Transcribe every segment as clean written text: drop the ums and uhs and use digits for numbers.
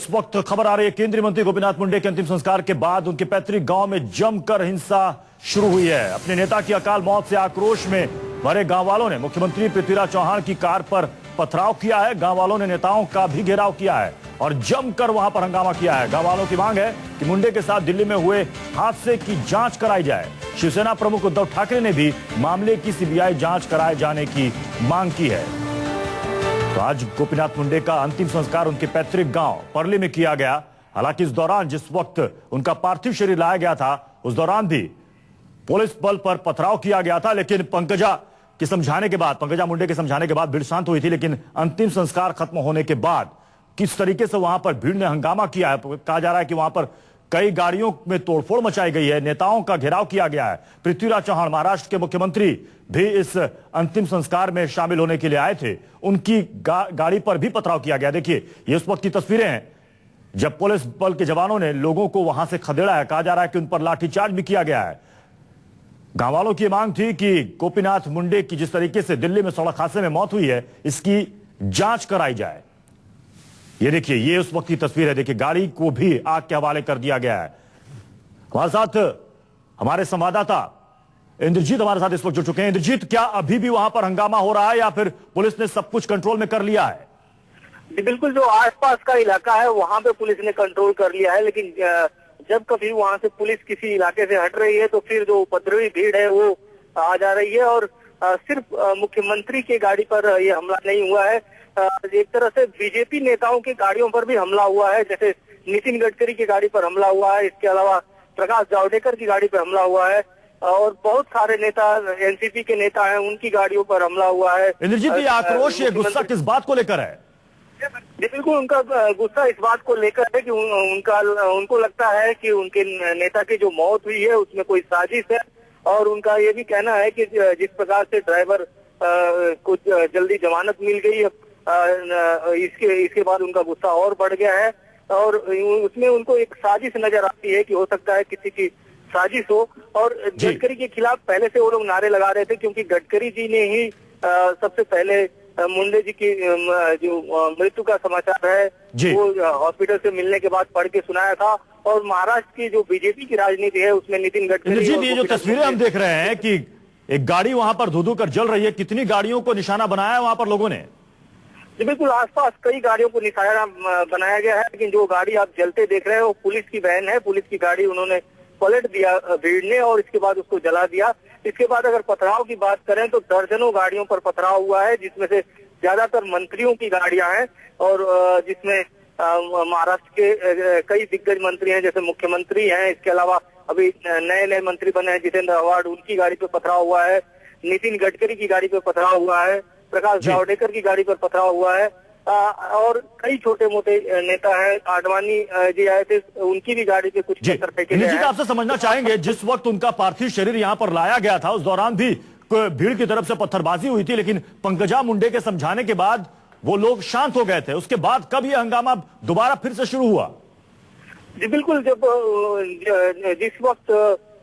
इस वक्त खबर आ रही है केंद्रीय मंत्री गोपीनाथ मुंडे के अंतिम संस्कार के बाद उनके पैतृक गांव में जमकर हिंसा शुरू हुई है। अपने नेता की अकाल मौत से आक्रोश में भरे गांव वालों ने मुख्यमंत्री पृथ्वीराज चौहान की कार पर पथराव किया है। गांव वालों ने नेताओं का भी घेराव किया है और जमकर वहां पर हंगामा किया है। गांव वालों की मांग है कि मुंडे के साथ दिल्ली में हुए हादसे की जांच कराई जाए। शिवसेना प्रमुख उद्धव ठाकरे ने भी मामले की सीबीआई जांच कराए जाने की मांग की है। तो आज गोपीनाथ मुंडे का अंतिम संस्कार उनके पैतृक गांव परली में किया गया। हालांकि इस दौरान जिस वक्त उनका पार्थिव शरीर लाया गया था उस दौरान भी पुलिस बल पर पथराव किया गया था, लेकिन पंकजा मुंडे के समझाने के बाद भीड़ शांत हुई थी। लेकिन अंतिम संस्कार खत्म होने के बाद किस तरीके से वहां पर भीड़ ने हंगामा किया है, कहा जा रहा है कि वहां पर कई गाड़ियों में तोड़फोड़ मचाई गई है, नेताओं का घेराव किया गया है। पृथ्वीराज चौहान महाराष्ट्र के मुख्यमंत्री भी इस अंतिम संस्कार में शामिल होने के लिए आए थे, उनकी गाड़ी पर भी पथराव किया गया। देखिए ये उस वक्त की तस्वीरें हैं जब पुलिस बल के जवानों ने लोगों को वहां से खदेड़ा है। कहा जा रहा है कि उन पर लाठीचार्ज भी किया गया है। गांव वालों की मांग थी कि गोपीनाथ मुंडे की जिस तरीके से दिल्ली में सड़क हादसे में मौत हुई है इसकी जांच कराई जाए। ये देखिए ये उस वक्त की तस्वीर है। देखिए गाड़ी को भी आग के हवाले कर दिया गया है। हमारे साथ हमारे संवाददाता इंद्रजीत हमारे साथ इस वक्त जुड़ चुके हैं। इंद्रजीत, क्या अभी भी वहां पर हंगामा हो रहा है या फिर पुलिस ने सब कुछ कंट्रोल में कर लिया है? बिल्कुल, जो आसपास का इलाका है वहां पे पुलिस ने कंट्रोल कर लिया है, लेकिन जब कभी वहां से पुलिस किसी इलाके से हट रही है तो फिर जो उपद्रवी भीड़ है वो आ जा रही है। और सिर्फ मुख्यमंत्री की गाड़ी पर ये हमला नहीं हुआ है, एक तरह से बीजेपी नेताओं की गाड़ियों पर भी हमला हुआ है। जैसे नितिन गडकरी की गाड़ी पर हमला हुआ है, इसके अलावा प्रकाश जावड़ेकर की गाड़ी पर हमला हुआ है और बहुत सारे नेता एनसीपी के नेता हैं उनकी गाड़ियों पर हमला हुआ है। इंद्रजीत, ये आक्रोश, ये गुस्सा किस बात को लेकर है? बिल्कुल, उनका गुस्सा इस बात को लेकर है कि उनको लगता है कि उनके नेता की जो मौत हुई है उसमें कोई साजिश है। और उनका ये भी कहना है कि जिस प्रकार से ड्राइवर को जल्दी जमानत मिल गई, इसके बाद उनका गुस्सा और बढ़ गया है और उसमें उनको एक साजिश नजर आती है कि हो सकता है किसी की साजिश हो। और गडकरी के खिलाफ पहले से वो लोग नारे लगा रहे थे, क्योंकि गडकरी जी ने ही सबसे पहले मुंडे जी की जो मृत्यु का समाचार है वो हॉस्पिटल से मिलने के बाद पढ़ के सुनाया था। और महाराष्ट्र की जो बीजेपी की राजनीति है उसमें नितिन गडकरी, ये जो तस्वीरें हम देख रहे हैं कि एक गाड़ी वहां पर धू कर जल रही है, कितनी गाड़ियों को निशाना बनाया है वहां पर लोगों ने? बिल्कुल, आसपास कई गाड़ियों को निशाना बनाया गया है, लेकिन जो गाड़ी आप जलते देख रहे हैं वो पुलिस की वैन है। पुलिस की गाड़ी उन्होंने पलट दिया भीड़ ने और इसके बाद उसको जला दिया। इसके बाद अगर पथराव की बात करें तो दर्जनों गाड़ियों पर पथराव हुआ है, जिसमें से ज्यादातर मंत्रियों की गाड़ियां हैं और जिसमें महाराष्ट्र के कई दिग्गज मंत्री हैं, जैसे मुख्यमंत्री हैं। इसके अलावा अभी नए मंत्री बने हैं जितेंद्र आव्हाड, उनकी गाड़ी पे पथराव हुआ है। नितिन गडकरी की गाड़ी पे पथराव हुआ है, प्रकाश जावड़ेकर की गाड़ी पर पथराव हुआ है और कई छोटे मोटे नेता हैं। आडवाणी जी आए थे, उनकी भी गाड़ी पे कुछ पत्थर फेंके गए हैं। आपसे समझना चाहेंगे, जिस वक्त उनका पार्थिव शरीर यहाँ पर लाया गया था उस दौरान भी भीड़ की तरफ से पत्थरबाजी हुई थी, लेकिन पंकजा मुंडे के समझाने के बाद वो लोग शांत हो गए थे। उसके बाद कब ये हंगामा दोबारा फिर से शुरू हुआ? जी बिल्कुल, जब जिस वक्त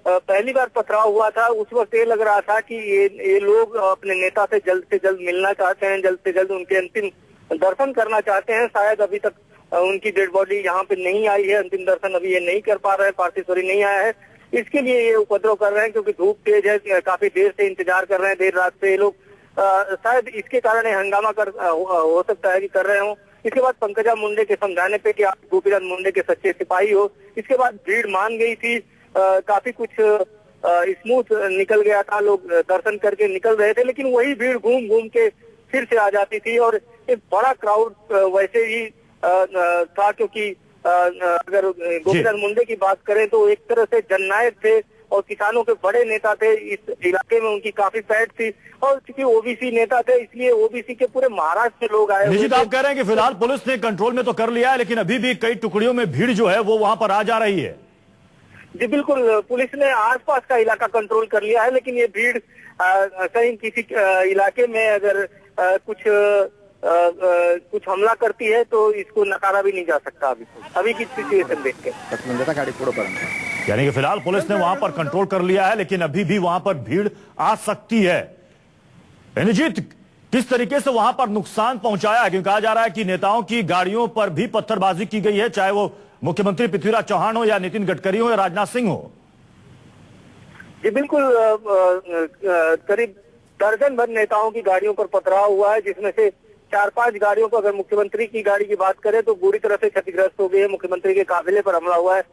पहली बार पथराव हुआ था उस वक्त ये लग रहा था कि ये लोग अपने नेता से जल्द मिलना चाहते हैं, जल्द से जल्द उनके अंतिम दर्शन करना चाहते हैं। शायद अभी तक उनकी डेड बॉडी यहाँ पे नहीं आई है, अंतिम दर्शन अभी ये नहीं कर पा रहे हैं, पार्थिव शरीर नहीं आया है, इसके लिए ये उपद्रव कर रहे हैं। क्योंकि धूप तेज है, काफी देर से इंतजार कर रहे हैं, देर रात से ये लोग, शायद इसके कारण हंगामा हो सकता है कि कर रहे हो। इसके बाद पंकजा मुंडे के समझाने पे कि आप गोपीनाथ मुंडे के सच्चे सिपाही हो, इसके बाद भीड़ मान गई थी। काफी कुछ स्मूथ निकल गया था, लोग दर्शन करके निकल रहे थे, लेकिन वही भीड़ घूम के फिर से आ जाती थी और एक बड़ा क्राउड वैसे ही था। क्योंकि अगर गोपीनाथ मुंडे की बात करें तो एक तरह से जननायक थे और किसानों के बड़े नेता थे। इस इलाके में उनकी काफी फैट थी और क्योंकि ओबीसी नेता थे इसलिए ओबीसी के पूरे महाराष्ट्र से लोग आए। निश्चित, आप कह रहे हैं कि फिलहाल पुलिस ने कंट्रोल में तो कर लिया है, लेकिन अभी भी कई टुकड़ियों में भीड़ जो है वो वहां पर आ जा रही है। जी बिल्कुल, पुलिस ने आसपास का इलाका कंट्रोल कर लिया है, लेकिन ये भीड़ कहीं किसी इलाके में अगर कुछ हमला करती है तो इसको नकारा भी नहीं जा सकता अभी की सिचुएशन देख के। यानी कि फिलहाल पुलिस ने वहां पर कंट्रोल कर लिया है, लेकिन अभी भी वहां पर भीड़ आ सकती है। इंद्रजीत, किस तरीके से वहां पर नुकसान पहुंचाया है, क्योंकि कहा जा रहा है कि नेताओं की गाड़ियों पर भी पत्थरबाजी की गई है, चाहे वो मुख्यमंत्री पृथ्वीराज चौहान हो या नितिन गडकरी हो या राजनाथ सिंह हो। जी बिल्कुल, करीब दर्जन भर नेताओं की गाड़ियों पर पथराव हुआ है, जिसमें से 4-5 गाड़ियों पर, अगर मुख्यमंत्री की गाड़ी की बात करें तो बुरी तरह से क्षतिग्रस्त हो गई है। मुख्यमंत्री के काफिले पर हमला हुआ है।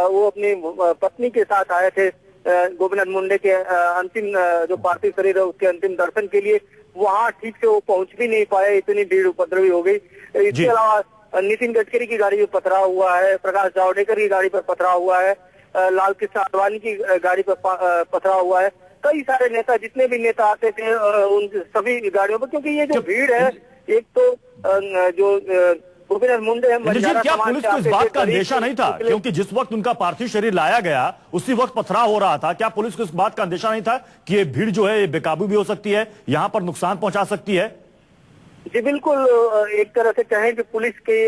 वो अपनी पत्नी के साथ आए थे गोपीनाथ मुंडे के अंतिम जो पार्थिव शरीर है उसके अंतिम दर्शन के लिए। वहां ठीक से वो पहुंच भी नहीं पाए, इतनी भीड़ उपद्रवी हो गई। इसके अलावा नितिन गडकरी की गाड़ी पर पथराव हुआ है, प्रकाश जावड़ेकर की गाड़ी पर पथराव हुआ है, लाल कृष्ण आडवाणी की गाड़ी पर पथराव हुआ है। कई सारे नेता, जितने भी नेता आते थे उन सभी गाड़ियों पर, क्योंकि ये जो भीड़ है, एक तो जो गोपीनाथ मुंडे है, क्या पुलिस को इस बात का अंदेशा नहीं था, क्योंकि जिस वक्त उनका पार्थिव शरीर लाया गया उसी वक्त पथराव हो रहा था, क्या पुलिस को इस बात का अंदेशा नहीं था कि ये भीड़ जो है ये बेकाबू भी हो सकती है, यहां पर नुकसान पहुंचा सकती है? जी बिल्कुल, एक तरह से कहें कि पुलिस के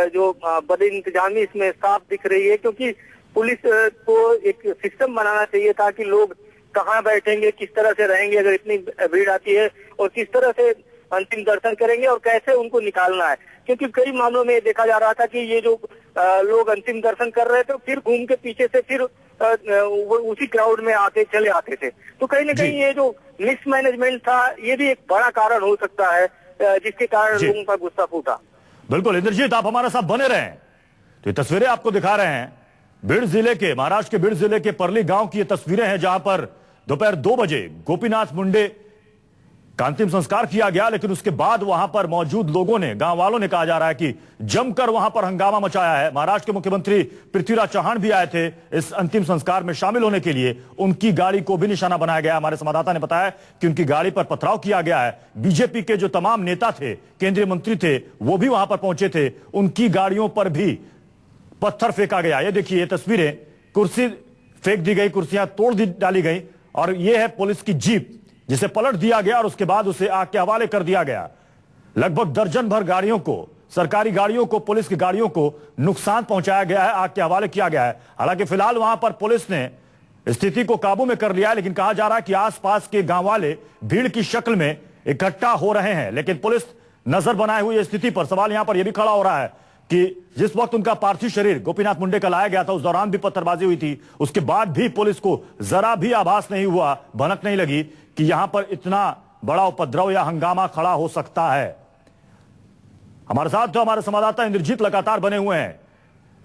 जो बदइंतजामी इसमें साफ दिख रही है, क्योंकि पुलिस को एक सिस्टम बनाना चाहिए था कि लोग कहाँ बैठेंगे, किस तरह से रहेंगे अगर इतनी भीड़ आती है, और किस तरह से अंतिम दर्शन करेंगे और कैसे उनको निकालना है। क्योंकि कई मामलों में देखा जा रहा था कि ये जो लोग अंतिम दर्शन कर रहे थे फिर घूम के पीछे से फिर उसी क्राउड में आके चले आते थे। तो कहीं ना कहीं ये जो मिसमैनेजमेंट था ये भी एक बड़ा कारण हो सकता है, जिसके कारण लोगों का गुस्सा फूटा। बिल्कुल इंद्रजीत, आप हमारे साथ बने रहें। तो ये तस्वीरें आपको दिखा रहे हैं बीड़ जिले के, महाराष्ट्र के बीड़ जिले के परली गांव की ये तस्वीरें हैं, जहां पर दोपहर 2 बजे गोपीनाथ मुंडे का अंतिम संस्कार किया गया, लेकिन उसके बाद वहां पर मौजूद लोगों ने, गांव वालों ने, कहा जा रहा है कि जमकर वहां पर हंगामा मचाया है। महाराष्ट्र के मुख्यमंत्री पृथ्वीराज चौहान भी आए थे इस अंतिम संस्कार में शामिल होने के लिए, उनकी गाड़ी को भी निशाना बनाया गया। हमारे संवाददाता ने बताया कि उनकी गाड़ी पर पथराव किया गया है। बीजेपी के जो तमाम नेता थे, केंद्रीय मंत्री थे, वो भी वहां पर पहुंचे थे, उनकी गाड़ियों पर भी पत्थर फेंका गया। ये देखिए ये तस्वीरें, कुर्सी फेंक दी गई, कुर्सियां तोड़ डाली गई, और यह है पुलिस की जीप जिसे पलट दिया गया और उसके बाद उसे आग के हवाले कर दिया गया। लगभग दर्जन भर गाड़ियों को, सरकारी गाड़ियों को, पुलिस की गाड़ियों को नुकसान पहुंचाया गया है, आग के हवाले किया गया है। हालांकि फिलहाल वहां पर पुलिस ने स्थिति को काबू में कर लिया है, लेकिन कहा जा रहा है कि आसपास के गांव वाले भीड़ की शक्ल में इकट्ठा हो रहे हैं, लेकिन पुलिस नजर बनाए हुई स्थिति पर सवाल यहां पर यह भी खड़ा हो रहा है कि जिस वक्त उनका पार्थिव शरीर गोपीनाथ मुंडे का लाया गया था उस दौरान भी पत्थरबाजी हुई थी, उसके बाद भी पुलिस को जरा भी आभास नहीं हुआ, भनक नहीं लगी कि यहां पर इतना बड़ा उपद्रव या हंगामा खड़ा हो सकता है। हमारे साथ तो हमारे संवाददाता इंद्रजीत लगातार बने हुए हैं।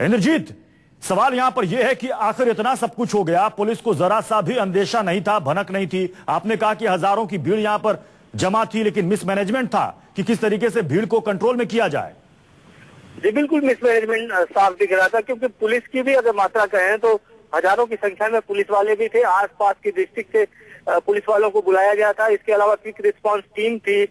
इंद्रजीत, सवाल यहां पर यह है कि आखिर इतना सब कुछ हो गया, पुलिस को जरा सा भी अंदेशा नहीं था, भनक नहीं थी। आपने कहा कि हजारों की भीड़ यहां पर जमा थी, लेकिन मिसमैनेजमेंट था कि किस तरीके से भीड़ को कंट्रोल में किया जाए। जी बिल्कुल, मिसमैनेजमेंट साफ दिख रहा था, क्योंकि पुलिस की भी अगर मात्रा कहें तो हजारों की संख्या में पुलिस वाले भी थे। आसपास की डिस्ट्रिक्ट से पुलिस वालों को बुलाया गया था। इसके अलावा क्विक रिस्पांस टीम थी,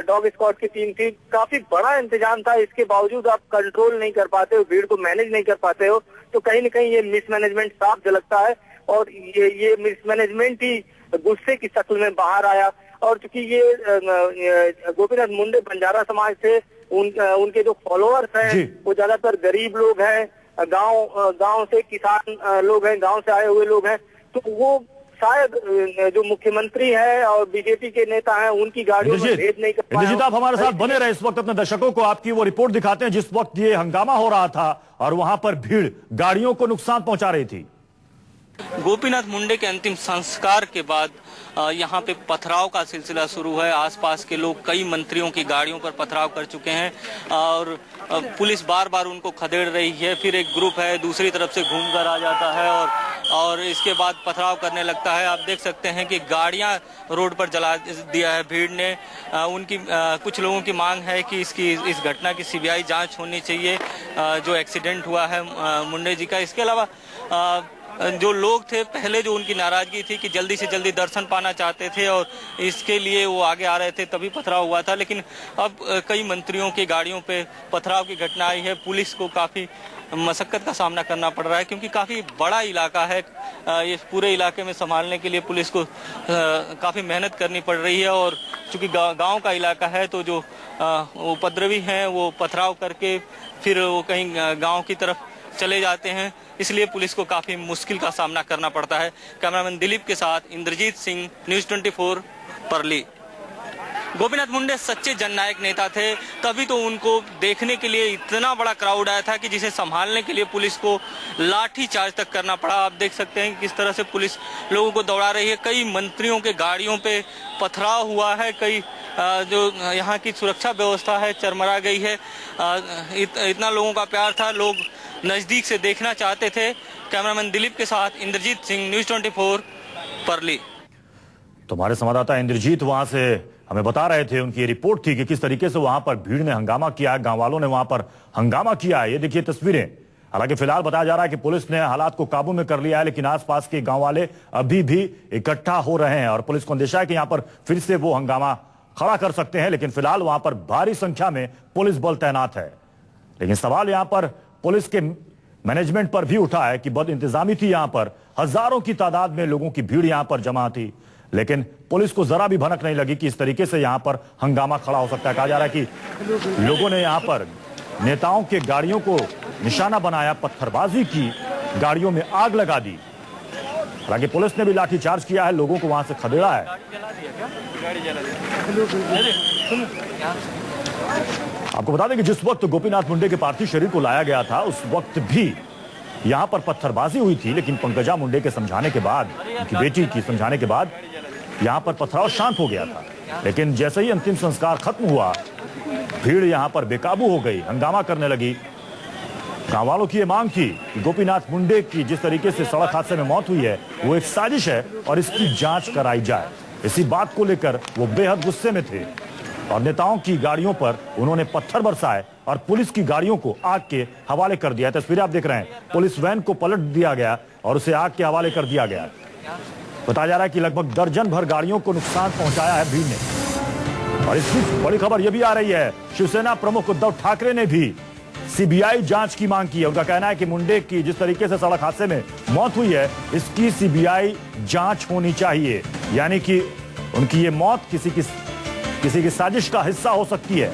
डॉग स्क्वाड की टीम थी, काफी बड़ा इंतजाम था। इसके बावजूद आप कंट्रोल नहीं कर पाते हो, भीड़ को मैनेज नहीं कर पाते हो, तो कहीं ना कहीं ये मिसमैनेजमेंट साफ झलकता है। और ये मिसमैनेजमेंट ही गुस्से की शक्ल में बाहर आया। और चूंकि ये गोपीनाथ मुंडे बंजारा समाज से, उनके जो फॉलोअर्स हैं वो ज्यादातर गरीब लोग हैं, गांव से किसान लोग हैं, गांव से आए हुए लोग हैं, तो वो शायद जो मुख्यमंत्री है और बीजेपी के नेता हैं उनकी गाड़ियों में भेद नहीं कर पाए। आप हमारे साथ बने रहे, इस वक्त अपने दर्शकों को आपकी वो रिपोर्ट दिखाते हैं जिस वक्त ये हंगामा हो रहा था और वहां पर भीड़ गाड़ियों को नुकसान पहुंचा रही थी। गोपीनाथ मुंडे के अंतिम संस्कार के बाद यहाँ पे पथराव का सिलसिला शुरू है। आसपास के लोग कई मंत्रियों की गाड़ियों पर पथराव कर चुके हैं और पुलिस बार बार उनको खदेड़ रही है। फिर एक ग्रुप है दूसरी तरफ से घूमकर आ जाता है और इसके बाद पथराव करने लगता है। आप देख सकते हैं कि गाड़ियां रोड पर जला दिया है भीड़ ने। उनकी कुछ लोगों की मांग है कि इस घटना की सीबीआई जांच होनी चाहिए, जो एक्सीडेंट हुआ है मुंडे जी का। इसके अलावा जो लोग थे पहले, जो उनकी नाराजगी थी कि जल्दी से जल्दी दर्शन पाना चाहते थे और इसके लिए वो आगे आ रहे थे, तभी पथराव हुआ था। लेकिन अब कई मंत्रियों की गाड़ियों पे पथराव की घटना आई है। पुलिस को काफ़ी मशक्कत का सामना करना पड़ रहा है, क्योंकि काफ़ी बड़ा इलाका है। ये पूरे इलाके में संभालने के लिए पुलिस को काफ़ी मेहनत करनी पड़ रही है। और चूँकि गाँव का इलाका है, तो जो उपद्रवी हैं वो पथराव करके फिर वो कहीं गाँव की तरफ चले जाते हैं, इसलिए पुलिस को काफी मुश्किल का सामना करना पड़ता है। कैमरामैन दिलीप के साथ इंद्रजीत सिंह, न्यूज़ 24, परली। गोपीनाथ मुंडे सच्चे जननायक नेता थे, तभी तो उनको देखने के लिए इतना बड़ा क्राउड आया था कि जिसे संभालने के लिए पुलिस को लाठी चार्ज तक करना पड़ा। आप देख सकते हैं किस तरह से पुलिस लोगों को दौड़ा रही है। कई मंत्रियों के गाड़ियों पे पथराव हुआ है, कई जो यहाँ की सुरक्षा व्यवस्था है चरमरा गई है। इतना लोगों का प्यार था, लोग नजदीक से देखना चाहते थे। कैमरामैन दिलीप के साथ इंद्रजीत सिंह, न्यूज़ 24, परली। तो हमारे संवाददाता इंद्रजीत वहां से हमें बता रहे थे, उनकी ये रिपोर्ट थी कि किस तरीके से वहां पर भीड़ ने हंगामा किया है, गांव वालों ने वहां पर हंगामा किया है। ये देखिए तस्वीरें। हालांकि फिलहाल बताया जा रहा है कि पुलिस ने हालात को काबू में कर लिया है, लेकिन आसपास के गांव वाले अभी भी इकट्ठा हो रहे हैं और पुलिस को अंदेशा है कि यहां पर फिर से वो हंगामा खड़ा कर सकते हैं। लेकिन फिलहाल वहां पर भारी संख्या में पुलिस बल तैनात है। लेकिन सवाल यहां पर पुलिस के मैनेजमेंट पर भी उठा है कि बद इंतजामी थी। यहां पर हजारों की तादाद में लोगों की भीड़ यहां पर जमा थी, लेकिन पुलिस को जरा भी भनक नहीं लगी कि इस तरीके से यहां पर हंगामा खड़ा हो सकता है। कहा जा रहा है कि लोगों ने यहां पर नेताओं के गाड़ियों को निशाना बनाया, पत्थरबाजी की, गाड़ियों में आग लगा दी। हालांकि पुलिस ने भी लाठीचार्ज किया है, लोगों को वहां से खदेड़ा है। आपको बता दें कि जिस वक्त गोपीनाथ मुंडे के पार्थिव शरीर को लाया गया था, उस वक्त भी यहां पर पत्थरबाजी हुई थी, लेकिन पंकजा मुंडे के समझाने के बाद, उनकी बेटी की समझाने के बाद यहां पर पथराव शांत हो गया था। लेकिन जैसे ही अंतिम संस्कार खत्म हुआ, भीड़ यहां पर बेकाबू हो गई, हंगामा करने लगी। गांव वालों की यह मांग थी कि गोपीनाथ मुंडे की जिस तरीके से सड़क हादसे में मौत हुई है, वो एक साजिश है और इसकी जांच कराई जाए। इसी बात को लेकर वो बेहद गुस्से में थे और नेताओं की गाड़ियों पर उन्होंने पत्थर बरसाए और पुलिस की गाड़ियों को आग के हवाले कर दिया। तस्वीरें आप देख रहे हैं, पुलिस वैन को पलट दिया गया और उसे आग के हवाले कर दिया गया। बताया जा रहा है कि लगभग दर्जन भर गाड़ियों को नुकसान पहुंचाया है भीड़ ने। और इसकी बड़ी खबर यह भी आ रही है, शिवसेना प्रमुख उद्धव ठाकरे ने भी सीबीआई जांच की मांग की है। उनका कहना है कि मुंडे की जिस तरीके से सड़क हादसे में मौत हुई है, इसकी सीबीआई जांच होनी चाहिए। यानी कि उनकी ये मौत किसी की साजिश का हिस्सा हो सकती है।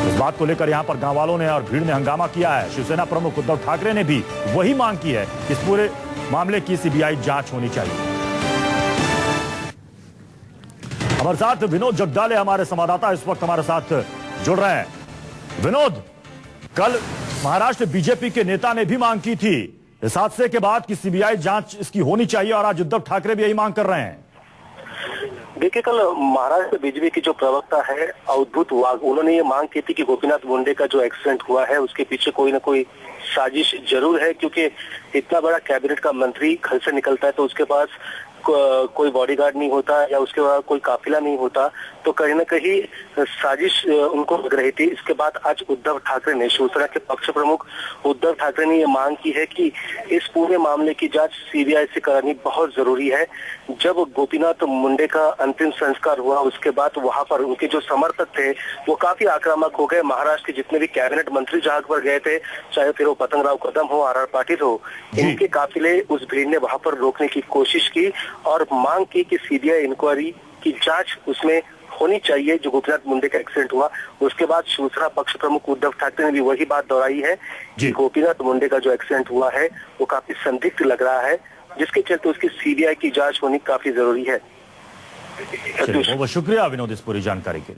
इस बात को लेकर यहां पर गांव वालों ने और भीड़ ने हंगामा किया है। शिवसेना प्रमुख उद्धव ठाकरे ने भी वही मांग की है कि इस पूरे मामले की सीबीआई जांच होनी चाहिए। हमारे साथ विनोद जगदाले हमारे संवाददाता इस वक्त हमारे साथ जुड़ रहे हैं। विनोद, कल महाराष्ट्र बीजेपी के नेता ने भी मांग की थी इस हादसे के बाद कि सीबीआई जांच इसकी होनी चाहिए और आज उद्धव ठाकरे भी यही मांग कर रहे हैं। देखिए, कल महाराष्ट्र बीजेपी की जो प्रवक्ता है अद्भुत वाघ, उन्होंने ये मांग की थी कि गोपीनाथ मुंडे का जो एक्सीडेंट हुआ है उसके पीछे कोई ना कोई साजिश जरूर है, क्योंकि इतना बड़ा कैबिनेट का मंत्री घर से निकलता है तो उसके पास कोई बॉडीगार्ड नहीं होता या उसके बाद कोई काफिला नहीं होता, तो कहीं ना कहीं साजिश उनको लग रही थी। इसके बाद आज उद्धव ठाकरे ने, शिवसेना के पक्ष प्रमुख उद्धव ठाकरे ने ये मांग की है कि इस पूरे मामले की जांच सीबीआई से करानी बहुत जरूरी है। जब गोपीनाथ मुंडे का अंतिम संस्कार हुआ उसके बाद वहां पर उनके जो समर्थक थे वो काफी आक्रामक हो गए। महाराष्ट्र के जितने भी कैबिनेट मंत्री जहां पर गए थे, चाहे फिर वो पतंगराव कदम हो, आर पाटिल हो, इनके काफिले उस भीड़ ने वहां पर रोकने की कोशिश की और मांग की कि सीबीआई इंक्वायरी की जांच उसमें होनी चाहिए जो गोपीनाथ मुंडे का एक्सीडेंट हुआ। उसके बाद शिवसेना पक्ष प्रमुख उद्धव ठाकरे ने भी वही बात दोहराई है कि गोपीनाथ मुंडे का जो एक्सीडेंट हुआ है वो काफी संदिग्ध लग रहा है, जिसके चलते उसकी सीबीआई की जांच होनी काफी जरूरी है। बहुत शुक्रिया विनोद इस पूरी जानकारी के लिए।